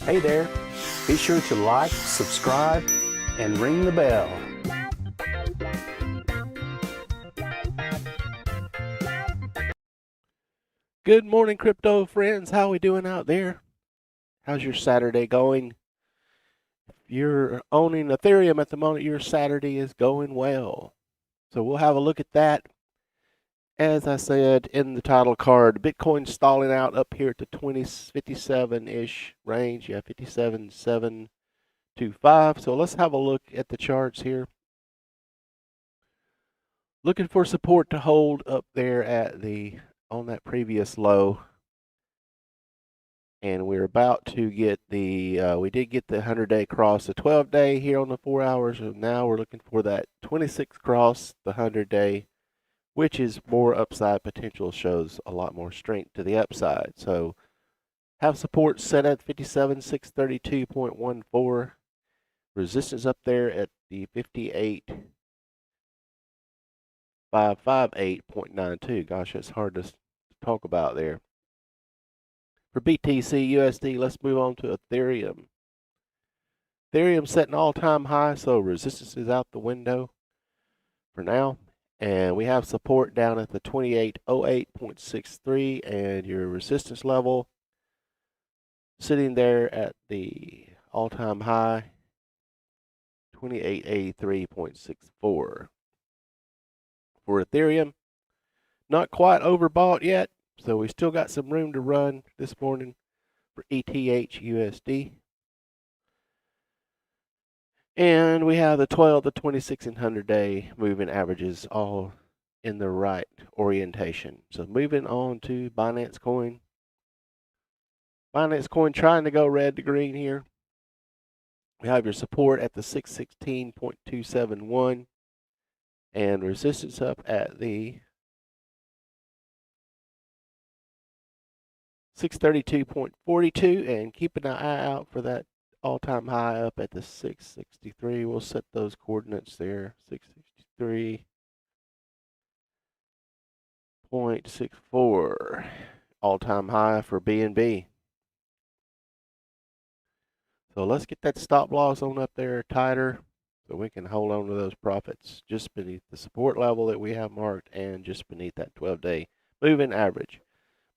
Hey there, be sure to like, subscribe, and ring the bell. Good morning, crypto friends. How we doing out there? How's your Saturday going? If you're owning Ethereum at the moment, your Saturday is going well. So we'll have a look at that. As I said in the title card, Bitcoin stalling out up here at the 57-ish range. Yeah, 57,725. So let's have a look at the charts here. Looking for support to hold up there on that previous low. And we're about to get we did get the 100-day cross, the 12-day here on the 4 hours, and now we're looking for that 26 cross, the 100-day, which is more upside potential, shows a lot more strength to the upside. So have support set at 57,632.14, resistance up there at the 58,558.92. Gosh, that's hard to talk about there. For BTC/USD, let's move on to Ethereum. Ethereum set an all-time high, so resistance is out the window for now. And we have support down at the 2808.63, and your resistance level sitting there at the all-time high, 2883.64. For Ethereum, not quite overbought yet, so we still got some room to run this morning for ETH/USD. And we have the 12, the 26, and 100-day moving averages all in the right orientation. So moving on to Binance Coin. Binance Coin trying to go red to green here. We have your support at the 616.271 and resistance up at the 632.42, and keep an eye out for that all-time high up at the 663. We'll set those coordinates there, 663.64, all-time high for BNB. So let's get that stop loss on up there tighter so we can hold on to those profits just beneath the support level that we have marked and just beneath that 12-day moving average.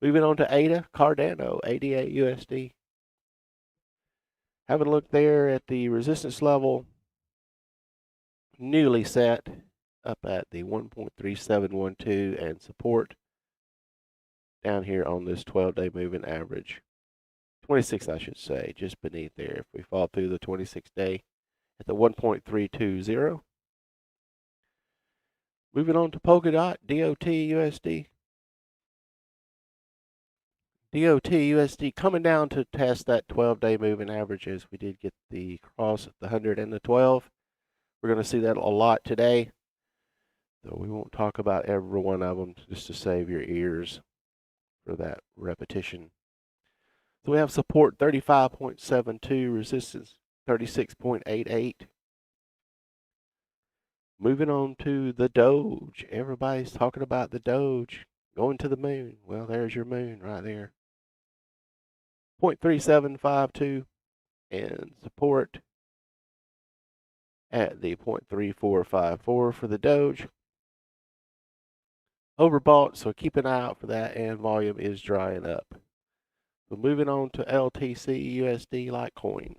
Moving on to ADA, Cardano, 88 USD. Having a look there at the resistance level, newly set up at the 1.3712, and support down here on this 12-day moving average. 26, I should say, just beneath there. If we fall through the 26-day at the 1.320. Moving on to PolkaDot, DOT/USD. DOT/USD coming down to test that 12-day moving averages. We did get the cross at the 100 and the 12. We're going to see that a lot today. So we won't talk about every one of them just to save your ears for that repetition. So we have support 35.72, resistance 36.88. Moving on to the Doge. Everybody's talking about the Doge going to the moon. Well, there's your moon right there. 0.3752, and support at the 0.3454 for the Doge. Overbought, so keep an eye out for that, and volume is drying up. So moving on to LTC/USD Litecoin.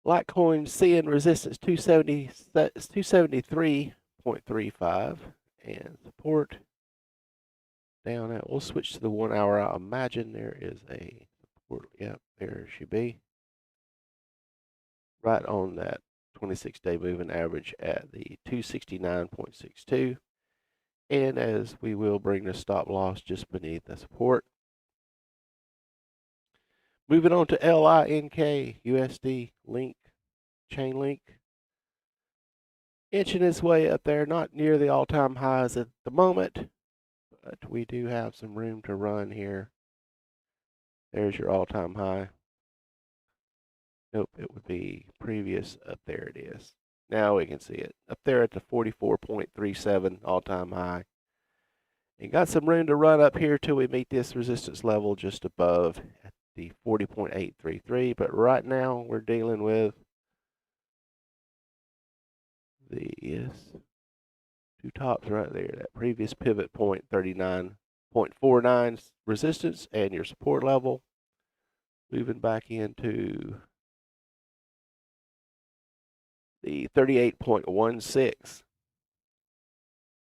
Litecoin seeing resistance 273.35 and support down at, we'll switch to the 1 hour. I imagine there is a support. Yep, there she be. Right on that 26-day moving average at the 269.62. And as we will bring the stop loss just beneath the support. Moving on to LINK/USD Link, Chainlink. Inching its way up there, not near the all-time highs at the moment, but we do have some room to run here. There's your all-time high. Nope, it would be previous. Up there it is. Now we can see it. Up there at the 44.37 all-time high. And got some room to run up here till we meet this resistance level just above at the 40.833. But right now we're dealing with these two tops right there. That previous pivot point, 39.49 resistance, and your support level. Moving back into the 38.16.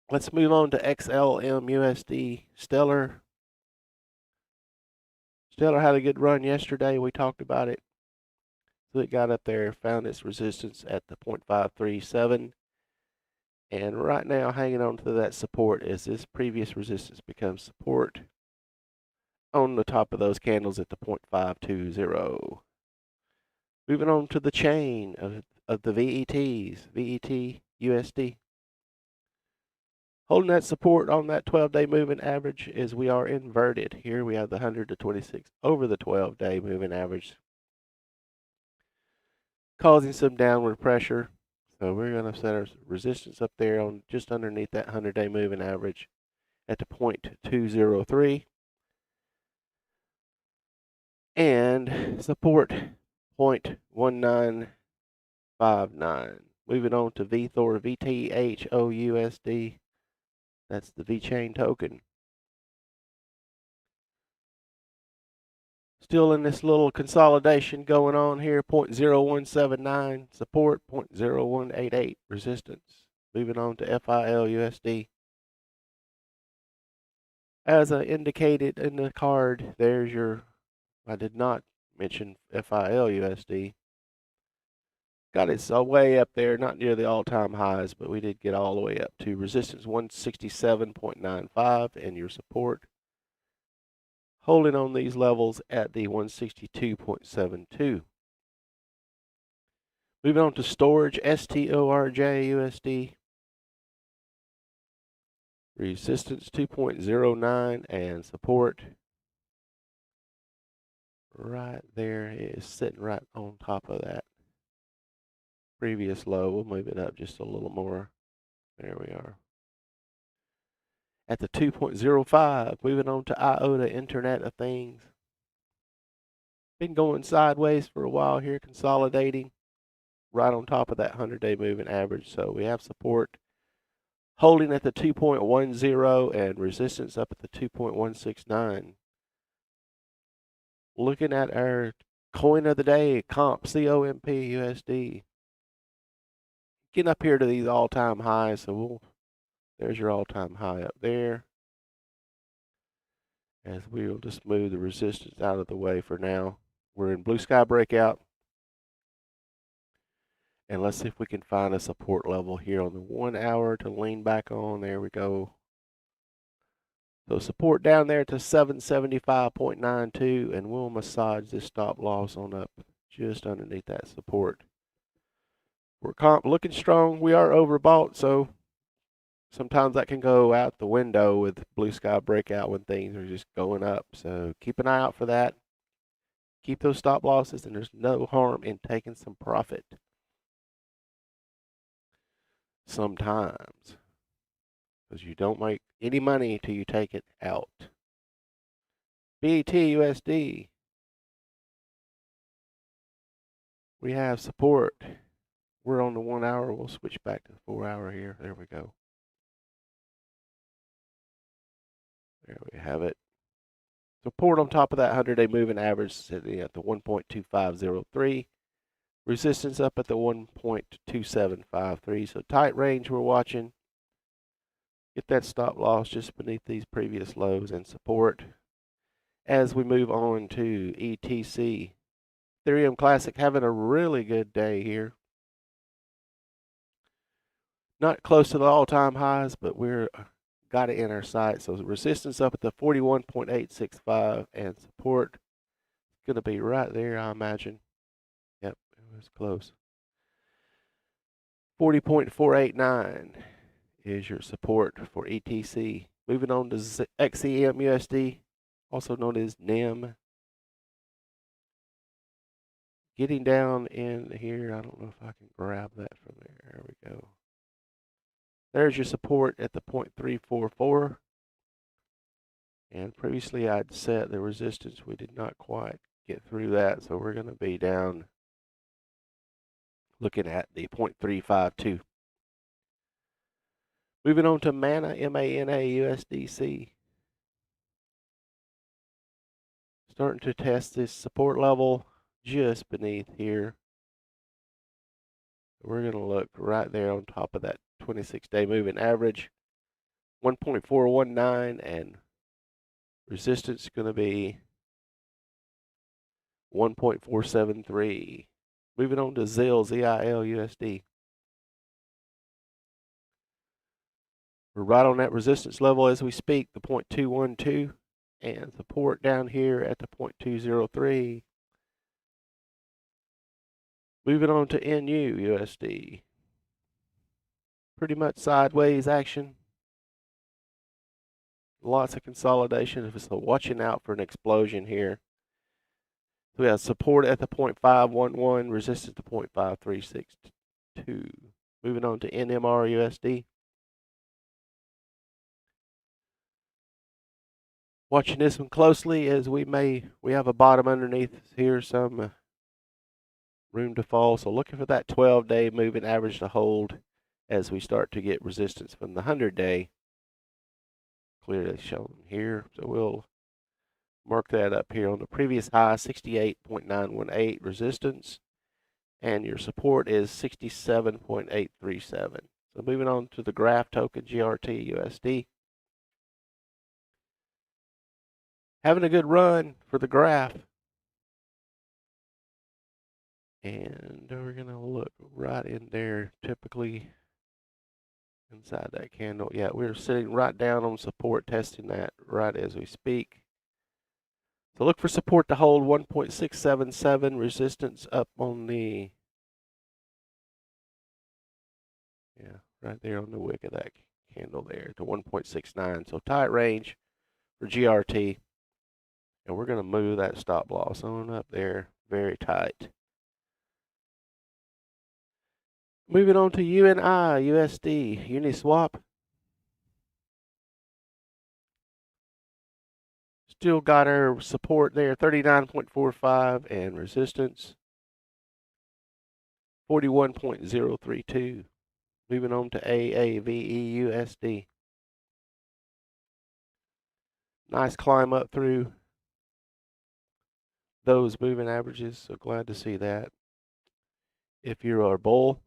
Let's move on to XLM USD Stellar. Stellar had a good run yesterday. We talked about it. So it got up there, found its resistance at the 0.537. And right now, hanging on to that support as this previous resistance becomes support on the top of those candles at the 0.520. Moving on to the chain of the VETs, VET USD. Holding that support on that 12-day moving average as we are inverted. Here we have the 100 to 26 over the 12-day moving average, causing some downward pressure. So we're going to set our resistance up there on just underneath that 100-day moving average at the 0.203. And support 0.1959. Moving on to Vethor, VTHO USD. That's the Vechain token. Still in this little consolidation going on here, 0.0179 support, 0.0188 resistance. Moving on to FIL USD. As I indicated in the card, there's your, I did not mention FIL USD. Got it so way up there, not near the all-time highs, but we did get all the way up to resistance 167.95 and your support. Holding on these levels at the 162.72. Moving on to Storj, STORJ USD. Resistance 2.09 and support right there is sitting right on top of that previous low. We'll move it up just a little more. There we are. At the 2.05, moving on to IOTA, Internet of Things. Been going sideways for a while here, consolidating right on top of that 100-day moving average. So we have support holding at the 2.10 and resistance up at the 2.169. Looking at our coin of the day, COMP, COMP USD. Getting up here to these all-time highs, so there's your all-time high up there. As we'll just move the resistance out of the way for now. We're in blue sky breakout. And let's see if we can find a support level here on the 1 hour to lean back on. There we go. So support down there to 775.92, and we'll massage this stop loss on up just underneath that support. We're comp looking strong. We are overbought, so sometimes that can go out the window with blue sky breakout when things are just going up. So keep an eye out for that. Keep those stop losses, and there's no harm in taking some profit. Sometimes, because you don't make any money till you take it out. BTUSD. We have support. We're on the 1 hour. We'll switch back to the 4 hour here. There we go. There we have it. Support on top of that 100-day moving average sitting at the 1.2503. Resistance up at the 1.2753. So tight range we're watching. Get that stop loss just beneath these previous lows and support. As we move on to ETC. Ethereum Classic having a really good day here. Not close to the all-time highs, but we're got it in our sight. So resistance up at the 41.865 and support going to be right there, I imagine. Yep, it was close. 40.489 is your support for ETC. Moving on to XEM USD, also known as NEM. Getting down in here, I don't know if I can grab that from there. There we go. There's your support at the 0.344. And previously I'd set the resistance. We did not quite get through that, so we're going to be down looking at the 0.352. Moving on to MANA, M-A-N-A, USDC. Starting to test this support level just beneath here. We're going to look right there on top of that 26-day moving average. 1.419, and resistance is going to be 1.473. Moving on to ZIL, Z-I-L, USD. We're right on that resistance level as we speak, the 0.212, and support down here at the 0.203. Moving on to NU, USD. Pretty much sideways action. Lots of consolidation, so watching out for an explosion here. So we have support at the 0.511, resistance to 0.5362. Moving on to NMR USD. Watching this one closely as we have a bottom underneath here, some room to fall. So looking for that 12-day moving average to hold as we start to get resistance from the 100-day. Clearly shown here. So we'll mark that up here on the previous high, 68.918 resistance. And your support is 67.837. So moving on to the graph token, GRT USD. Having a good run for the graph. And we're going to look right in there, typically inside that candle. Yeah, we're sitting right down on support, testing that right as we speak. So look for support to hold 1.677, resistance up on the, right there on the wick of that candle there to 1.69. So tight range for GRT. And we're going to move that stop loss on up there very tight. Moving on to UNI, USD, Uniswap. Still got our support there, 39.45, and resistance, 41.032. Moving on to AAVE, USD. Nice climb up through those moving averages, so glad to see that. If you're a bull.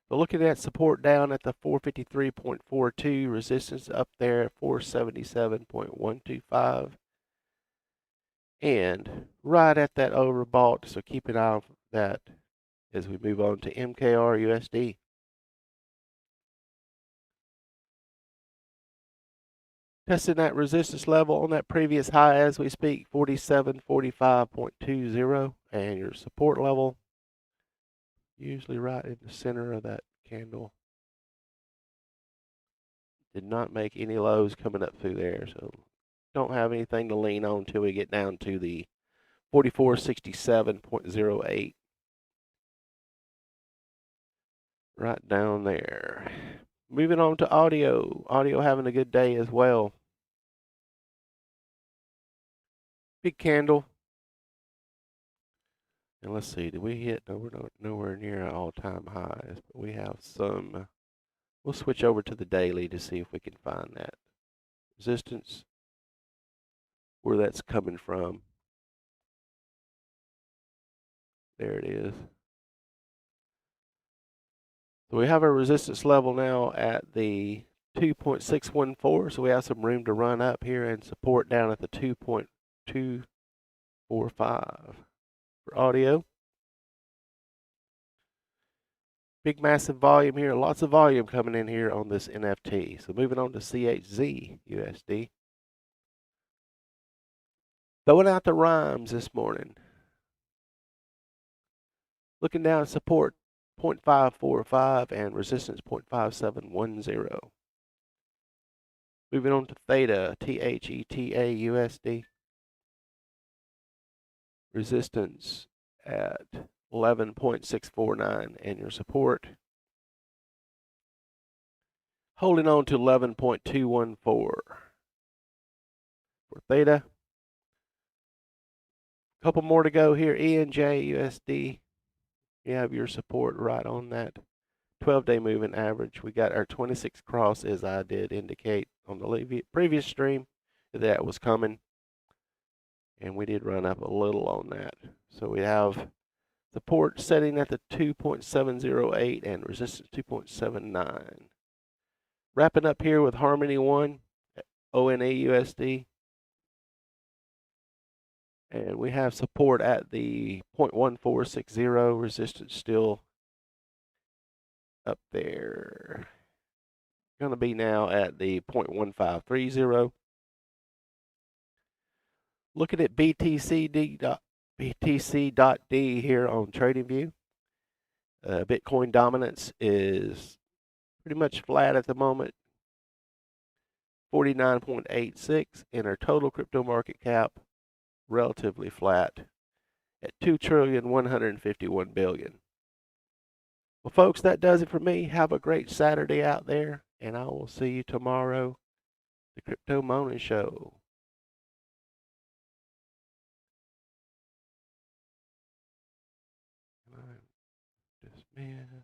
So looking at support down at the 453.42, resistance up there at 477.125. And right at that overbought, so keep an eye on that as we move on to MKR USD. Testing that resistance level on that previous high as we speak, 4745.20, and your support level usually right in the center of that candle. Did not make any lows coming up through there, so don't have anything to lean on until we get down to the 4467.08. Right down there. Moving on to audio. Audio having a good day as well. Big candle. And let's see, did we hit? No, we're nowhere near our all-time highs, but we have some. We'll switch over to the daily to see if we can find that resistance, where that's coming from. There it is. So we have our resistance level now at the 2.614, so we have some room to run up here, and support down at the 2.245 for audio. Big massive volume here, lots of volume coming in here on this NFT. So moving on to CHZ USD. Throwing out the rhymes this morning. Looking down at support 0.545 and resistance 0.5710. Moving on to Theta, THETA USD. Resistance at 11.649 and your support holding on to 11.214. for Theta. A couple more to go here. ENJ USD. You have your support right on that 12-day moving average. We got our 26 cross, as I did indicate on the previous stream that was coming, and we did run up a little on that. So we have support setting at the 2.708 and resistance 2.79. Wrapping up here with Harmony 1, ONE USD. And we have support at the 0.1460, resistance still up there. Going to be now at the 0.1530. Looking at BTC.D here on TradingView. Bitcoin dominance is pretty much flat at the moment, 49.86, and our total crypto market cap relatively flat at $2,151 billion. Well, folks, that does it for me. Have a great Saturday out there, and I will see you tomorrow, the Crypto Morning Show. Dismiss.